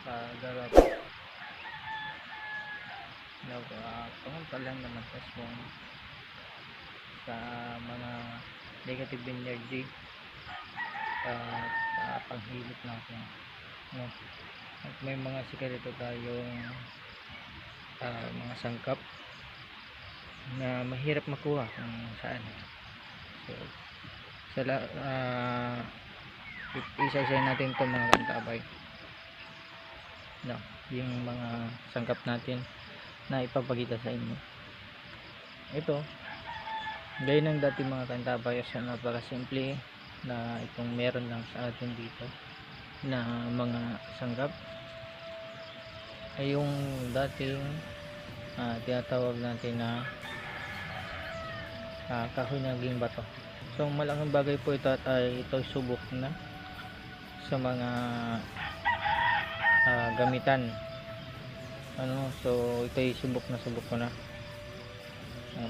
sa garap. Pumunta lang naman sa swang sa mga negative energy at panghilot natin, no? At may mga sikarito tayong mga sangkap na mahirap makuha kung saan. So isa-isa natin itong mga kantabay, no? Yung mga sangkap natin na ipapakita sa inyo. Ito gaya ng dati mga kantabay, so napakasimple na itong meron lang sa atin dito na mga sangkap ay yung dating tinatawag natin na kahoy ng naging bato. So malaking bagay po ito at ito subok na sa mga gamitan, so ito ay subok ko na.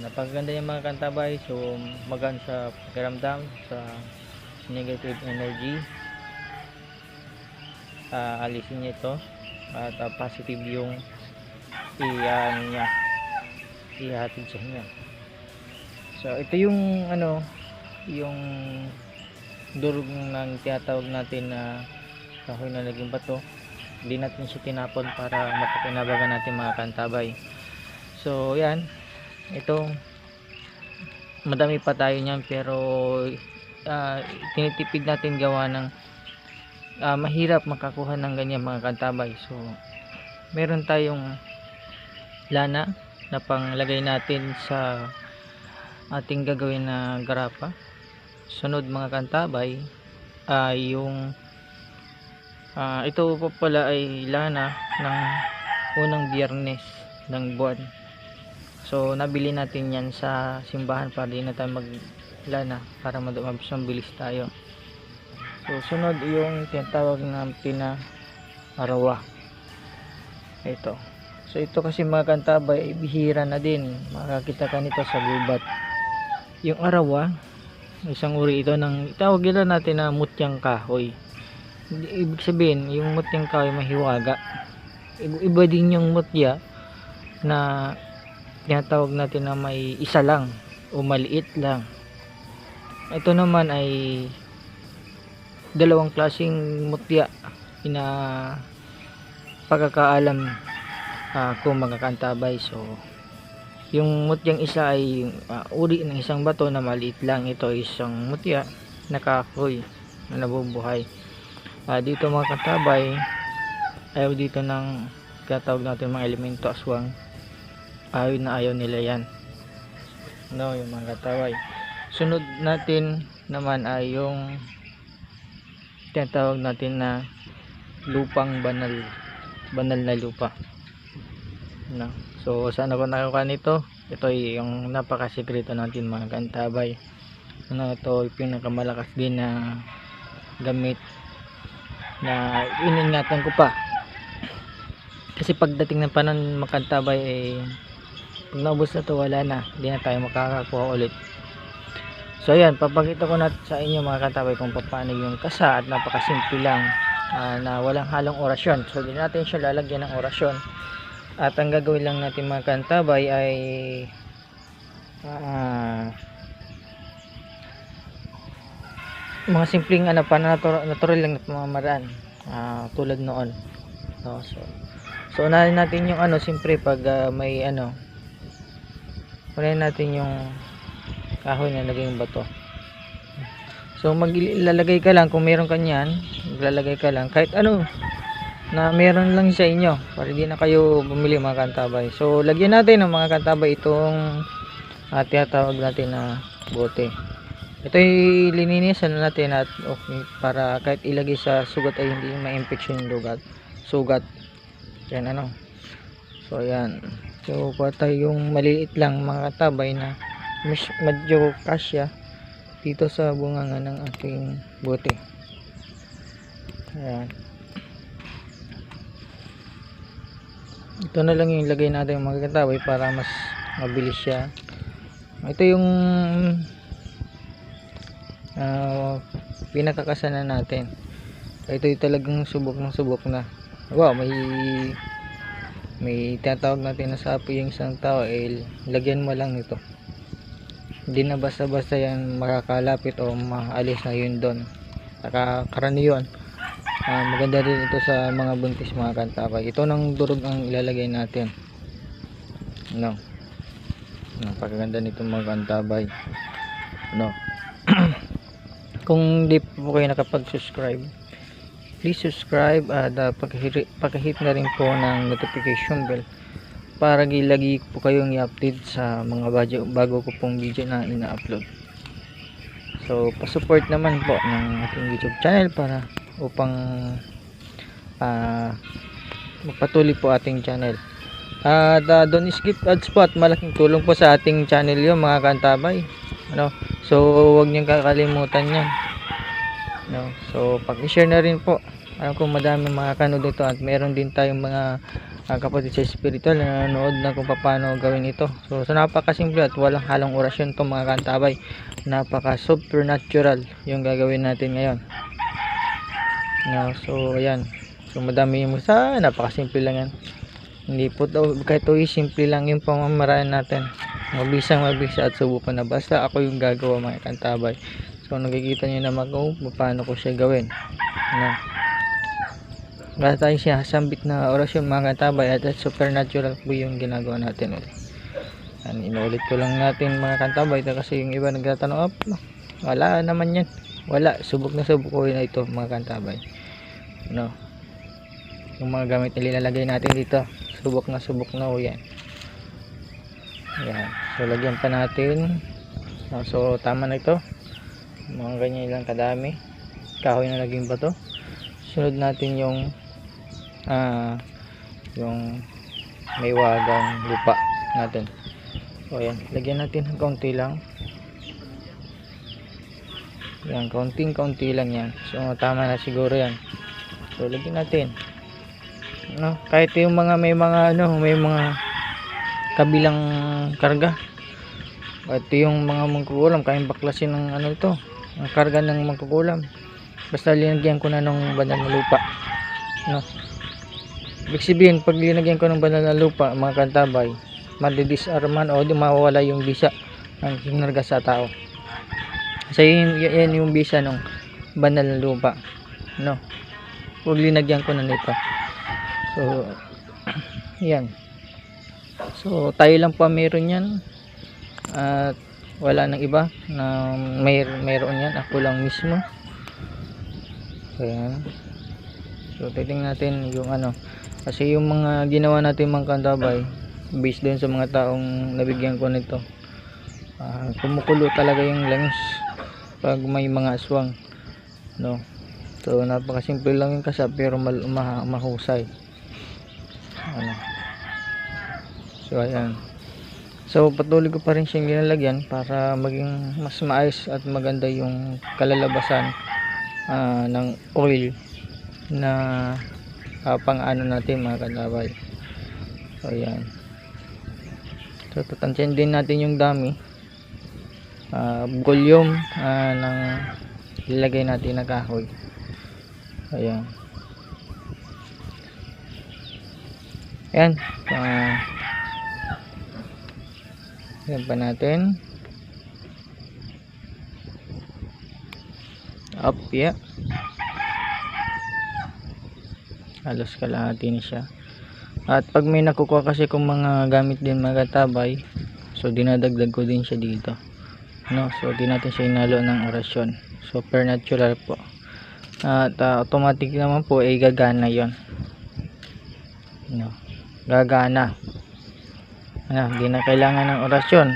Napakaganda yung mga kantabay, so magaan sa pakiramdam, sa negative energy, alisin niya ito at positive yung ihatid sa inyo. So ito yung yung durog ng tinatawag natin na kahoy na naging bato. Hindi natin siya tinapon para mapakinabangan natin mga kantabay. So yan, ito madami pa tayo niyan, pero tinitipid natin gawa ng mahirap makakuha ng ganyan mga kantabay. So meron tayong lana na panglagay natin sa ating gagawin na garapa. Sunod mga kantabay ay yung ito po pala ay lana ng unang biyernes ng buwan. So nabili natin yan sa simbahan para di na tayo maglana, para mabilis tayo. So sunod yung tinatawag natin na arawa. Ito, so ito kasi mga kantabay, bihira na din makakita ka nito sa gubat. Yung arawa, isang uri ito ng tawag nila natin na mutyang kahoy. Ibig sabihin yung mutyang kahoy mahiwaga. Iba din yung mutya na tinatawag natin na may isa lang o maliit lang. Ito naman ay dalawang klaseng mutya na pagkakaalam kung mga kantabay. So yung mutyang isa ay uri ng isang bato na maliit lang. Ito ay isang mutya na kahoy na nabubuhay. Dito mga kantabay, ayaw dito ng tinatawag natin mga elemento aswang. Ayaw nila yan, no, yung mga kataway. Sunod natin naman ay yung tinatawag natin na lupang banal na lupa, no? So saan ako nakakuha nito? Ito ay yung napakasikreto natin mga kantabay, ito ay pinakamalakas din na gamit na iningatan ko pa, kasi pagdating ng panahon mga kantabay pag naubos na to, wala na, hindi na tayo makakakuha ulit. So ayan, papakita ko na sa inyo mga kantabay kung paano yung kasa, at napakasimple lang na walang halong orasyon. So hindi natin siya lalagyan ng orasyon, at ang gagawin lang natin mga kantabay ay mga simpleng natural lang na pamamaraan, tulad noon, no? So unahin natin yung siyempre pag may unahin natin yung kahoy na naging bato. So maglalagay ka lang, kung meron ka niyan, maglalagay ka lang kahit na meron lang sa inyo, para di na kayo bumili mga kantabay. So lagyan natin ng mga kantabay itong tinatawag natin na bote. Ito ay lininisan na natin at para kahit ilagay sa sugat ay hindi ma-infection yung sugat. Yan So ayan. So patay yung maliit lang mga katabay na medyo kasya dito sa bunganga ng ating bote. Ayan. Ito na lang yung ilagay natin mga katabay para mas mabilis siya. Ito yung pinakakasanan natin. Ito yung talagang subok na wow, may tinatawag natin na sapi yung isang tao, lagyan mo lang nito. Hindi na basta-basta yan makakalapit o maalis na yun doon. Karaniwan, maganda rin ito sa mga buntis, mga kantabay. Ito ng durog ang ilalagay natin, no. Napakaganda nito, mga kantabay, no. Kung di po kayo nakapag-subscribe, please subscribe at pakihit na rin po ng notification bell para lagi po kayong i-update sa mga bago ko pong video na ina-upload. So pa-support naman po ng ating YouTube channel para upang magpatuloy po ating channel. At don't skip ads po, at malaking tulong po sa ating channel yun, mga kantabay, ano. So huwag niyong kakalimutan yan, no. So pag-share na rin po. Alam ko madami mga kanood dito, at meron din tayong mga kapatid sa spiritual na nanonood na kung paano gawin ito. So napakasimple at walang halong orasyon to, mga kantabay. Napaka supernatural yung gagawin natin ngayon, no. So ayan, so madami yung napakasimple lang yan. Hindi po kahit simple lang yung pamamaraan natin. Mabisa at subukan na, basta ako yung gagawa, mga kantabay. So nakikita nyo naman kung paano ko siya gawin, no. Basta tayo siya sambit na orasyon, mga kantabay, at supernatural po yung ginagawa natin. Inuulit ko lang natin, mga kantabay, kasi yung iba nagtatanong, wala naman yan. Wala, subok na subok ko na ito, mga kantabay, no. Yung mga gamit na linalagay natin dito, subok na ho yan. Ayan. So lagyan pa natin, so tama na ito, mga ganyan lang kadami kahoy na naging bato. Sunod natin yung may wagang lupa natin. So ayan, lagyan natin ng kaunti lang. Yan, kaunting-kaunti lang yan. So tama na siguro yan. So lagyan natin, no, kahit yung may mga kabilang karga, at yung mga mangkukulam, kayang baklasin ng ito, ang karga ng mangkukulam, basta linagyan ko na ng banal na lupa, no. Ibig sabihin, pag linagyan ko ng banal na lupa, mga kantabay, madidisarman o mawawala yung bisa ng kinarga sa tao. So yan yung bisa ng banal na lupa, no. Pag linagyan ko na nito, so yan. So tayo lang pa meron yan, at wala nang iba na mayroon yan, ako lang mismo. Ayan. So titingnan natin yung kasi yung mga ginawa natin, mga kantabay, based doon sa mga taong nabigyan ko nito, kumukulo talaga yung langis pag may mga aswang, no. So napakasimple lang yung kasap, pero mahusay, so ayan. So patuloy ko pa rin siyang ginalagyan para maging mas maayos at maganda yung kalalabasan ng oil na pang natin, mga kantabay. So ayan. So tatansyahin din natin yung dami, volume ng ilagay natin na kahoy. Ayan. Ayan. Yan pa natin. Up, yeah. Halos kalahati na siya. At pag may nakukuha kasi kung mga gamit din, mga kantabay, so dinadagdag ko din siya dito, no. So di natin siya inalo ng orasyon. Supernatural po. At automatic naman po ay gagana yon, no. Gagana. Hindi na kailangan ng orasyon.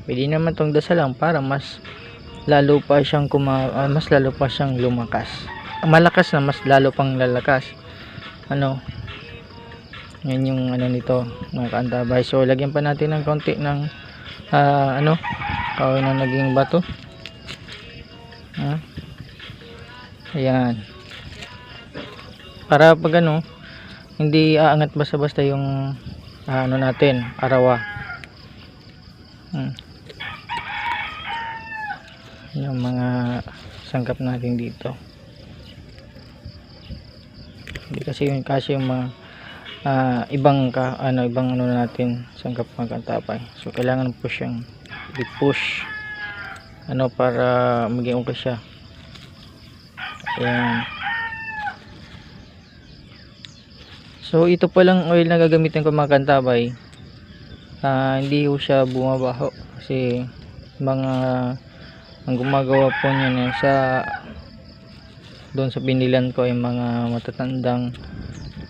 Pwede naman tong dasalang para mas lalo pa siyang lumakas. Malakas na, mas lalo pang lalakas. Yan yung nito, mga kantabay. So lagyan pa natin ng konti ng kahoy na naging bato. Ayan. Para pag hindi aangat basta-basta yung natin, arawa. Yung mga sangkap natin dito. Hindi kasi yun kasi yung mga ibang ano natin sangkap magkantabay. So kailangan po siyang i-push para maging okay siya. Ayan. So ito pa lang oil na gagamitin ko mga kantabay. Hindi ko siya bumabaho kasi ang gumagawa po niyan doon sa binilan ko ay mga matatandang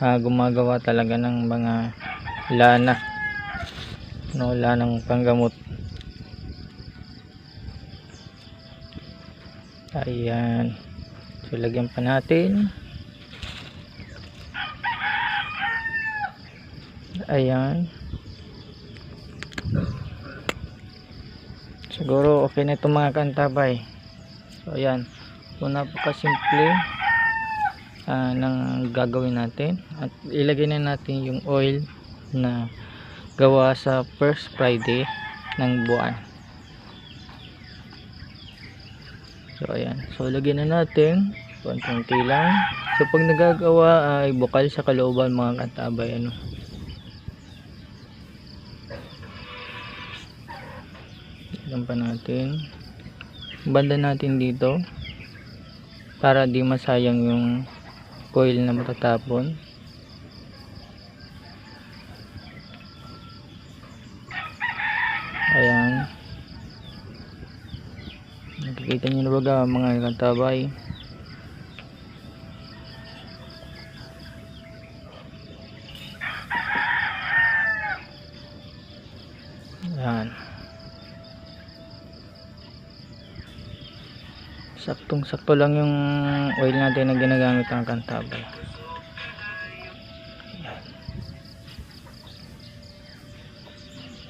gumagawa talaga ng mga lanang panggamot. Ayan. So lagyan pa natin. Ayan. Siguro okay na itong mga kantabay. So ayan. So napakasimple ng gagawin natin. At ilagay na natin yung oil na gawa sa first Friday ng buwan. So ayan. So lagyan na natin. Konti lang. So pag nagagawa ay bukal sa kalooban mga kantabay. Lagyan pa natin. Banda natin dito para di masayang yung coil na matatapon. Ayan. Nakikita nyo na ba mga kantabay? Ayan. Saktong sakto lang yung oil natin na ginagamit ng kantabay.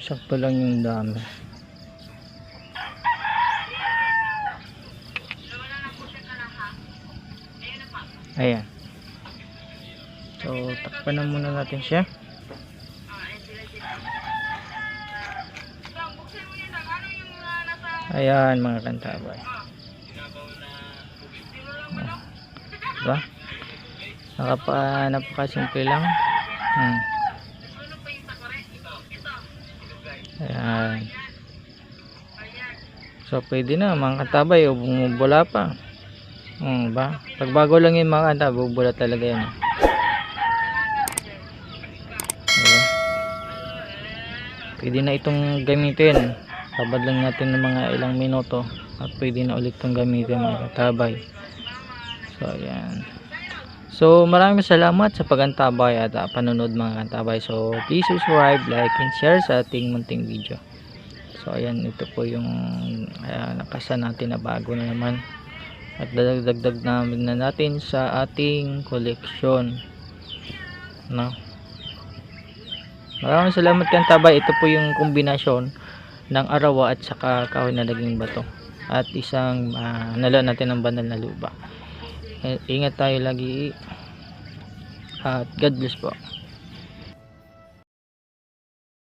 Sakto lang yung dami. Ayan. So takpan na muna natin siya. Ayan mga kantabay. Diba? Napakasimple lang. Ayan. So pwede na mga kantabay o bumubula pa. Ba? Pag bago lang yung mga kantabay, bubula talaga yan. Diba? Pwede na itong gamitin. Babad lang natin ng mga ilang minuto at pwede na ulit itong gamitin mga kantabay. So ayan. So maraming salamat sa pagantabay at panonood mga kantabay. So please subscribe, like and share sa ating munting video. So ayan, ito po yung nakasan natin na bago na naman. At dadagdag namin na natin sa ating koleksyon. Maraming salamat kantabay. Ito po yung kombinasyon ng arawa at saka kahoy na naging bato. At isang nalo natin ng banal na lupa. Ingat tayo lagi at God bless po.